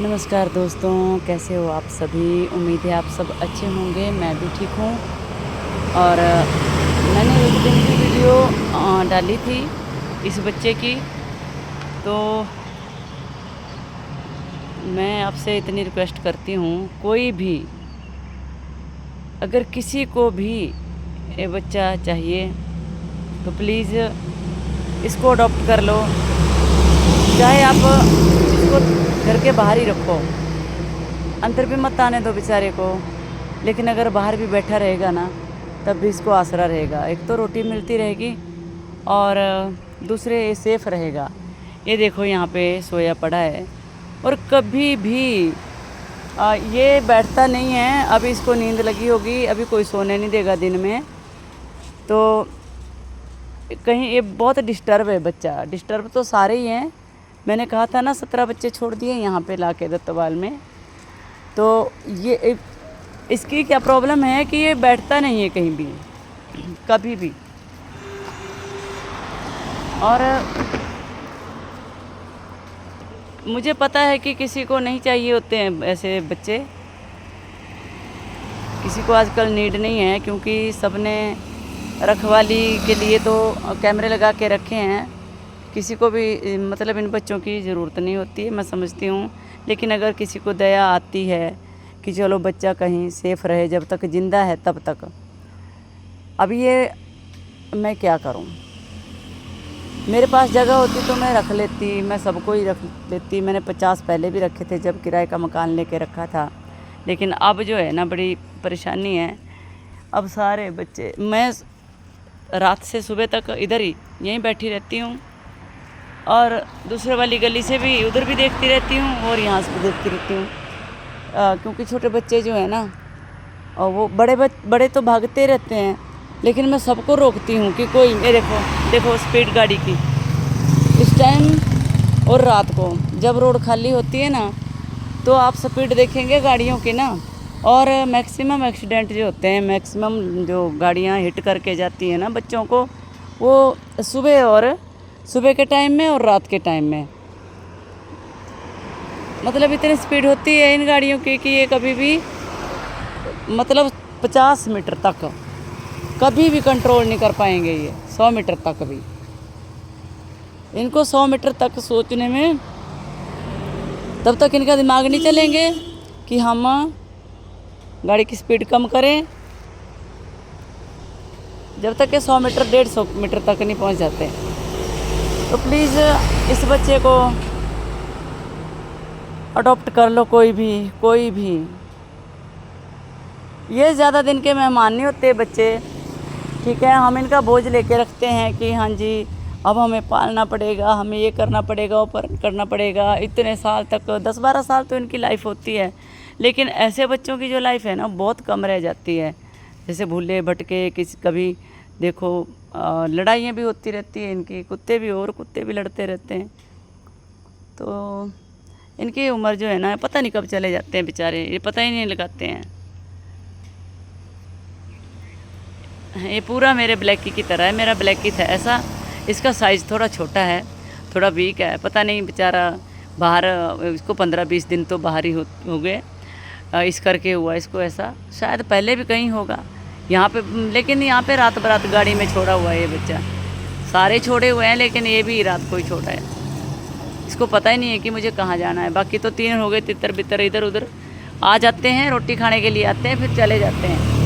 नमस्कार दोस्तों, कैसे हो आप सभी। उम्मीद है आप सब अच्छे होंगे। मैं भी ठीक हूँ। और मैंने एक दिन की वीडियो डाली थी इस बच्चे की। तो मैं आपसे इतनी रिक्वेस्ट करती हूँ, कोई भी अगर किसी को भी ये बच्चा चाहिए तो प्लीज़ इसको अडॉप्ट कर लो। चाहे आप इसको घर के बाहर ही रखो, अंदर भी मत आने दो बेचारे को। लेकिन अगर बाहर भी बैठा रहेगा ना, तब भी इसको आसरा रहेगा। एक तो रोटी मिलती रहेगी और दूसरे ये सेफ रहेगा। ये देखो यहाँ पे सोया पड़ा है और कभी भी ये बैठता नहीं है। अभी इसको नींद लगी होगी, अभी कोई सोने नहीं देगा दिन में। तो कहीं ये बहुत डिस्टर्ब है बच्चा। डिस्टर्ब तो सारे ही हैं। मैंने कहा था ना 17 बच्चे छोड़ दिए यहाँ पे लाके दत्तवाल में। तो ये इसकी क्या प्रॉब्लम है कि ये बैठता नहीं है कहीं भी, कभी भी। और मुझे पता है कि किसी को नहीं चाहिए होते हैं ऐसे बच्चे, किसी को आजकल नीड नहीं है, क्योंकि सबने रखवाली के लिए तो कैमरे लगा के रखे हैं। किसी को भी मतलब इन बच्चों की ज़रूरत नहीं होती है, मैं समझती हूँ। लेकिन अगर किसी को दया आती है कि चलो बच्चा कहीं सेफ़ रहे, जब तक ज़िंदा है तब तक। अब ये मैं क्या करूँ, मेरे पास जगह होती तो मैं रख लेती, मैं सबको ही रख लेती। मैंने 50 पहले भी रखे थे जब किराए का मकान लेके रखा था। लेकिन अब जो है ना, बड़ी परेशानी है। अब सारे बच्चे, मैं रात से सुबह तक इधर ही यहीं बैठी रहती हूँ और दूसरे वाली गली से भी उधर भी देखती रहती हूँ और यहाँ से भी देखती रहती हूँ। क्योंकि छोटे बच्चे जो है ना, और वो बड़े तो भागते रहते हैं। लेकिन मैं सबको रोकती हूँ कि कोई, ये देखो स्पीड गाड़ी की इस टाइम और रात को जब रोड खाली होती है ना, तो आप स्पीड देखेंगे गाड़ियों की ना। और मैक्सिमम एक्सीडेंट जो होते हैं, मैक्सिमम जो गाड़ियाँ हिट करके जाती हैं ना बच्चों को, वो सुबह के टाइम में और रात के टाइम में। मतलब इतनी स्पीड होती है इन गाड़ियों की कि ये कभी भी, मतलब 50 मीटर तक कभी भी कंट्रोल नहीं कर पाएंगे। ये 100 मीटर तक भी, इनको 100 मीटर तक सोचने में तब तक इनका दिमाग नहीं चलेंगे कि हम गाड़ी की स्पीड कम करें, जब तक ये 100 मीटर 150 मीटर तक नहीं पहुंच जाते। तो प्लीज़ इस बच्चे को अडॉप्ट कर लो, कोई भी। ये ज़्यादा दिन के मेहमान नहीं होते बच्चे, ठीक है। हम इनका बोझ लेके रखते हैं कि हाँ जी अब हमें पालना पड़ेगा, हमें ये करना पड़ेगा, ऊपर करना पड़ेगा। इतने साल तक 10-12 साल तो इनकी लाइफ होती है। लेकिन ऐसे बच्चों की जो लाइफ है ना, बहुत कम रह जाती है। जैसे भूले भटके कभी देखो लड़ाइयाँ भी होती रहती है इनकी, कुत्ते भी लड़ते रहते हैं। तो इनकी उम्र जो है ना, पता नहीं कब चले जाते हैं बेचारे, ये पता ही नहीं लगाते हैं। ये पूरा मेरे ब्लैकी की तरह है। मेरा ब्लैकी था ऐसा, इसका साइज़ थोड़ा छोटा है, थोड़ा वीक है। पता नहीं बेचारा बाहर, इसको 15-20 दिन तो बाहर ही हो गए इस करके हुआ इसको ऐसा। शायद पहले भी कहीं होगा यहाँ पे, लेकिन यहाँ पे रात बरात गाड़ी में छोड़ा हुआ है ये बच्चा। सारे छोड़े हुए हैं, लेकिन ये भी रात को ही छोड़ा है। इसको पता ही नहीं है कि मुझे कहाँ जाना है। बाकी तो 3 हो गए, तितर बितर इधर उधर आ जाते हैं, रोटी खाने के लिए आते हैं, फिर चले जाते हैं।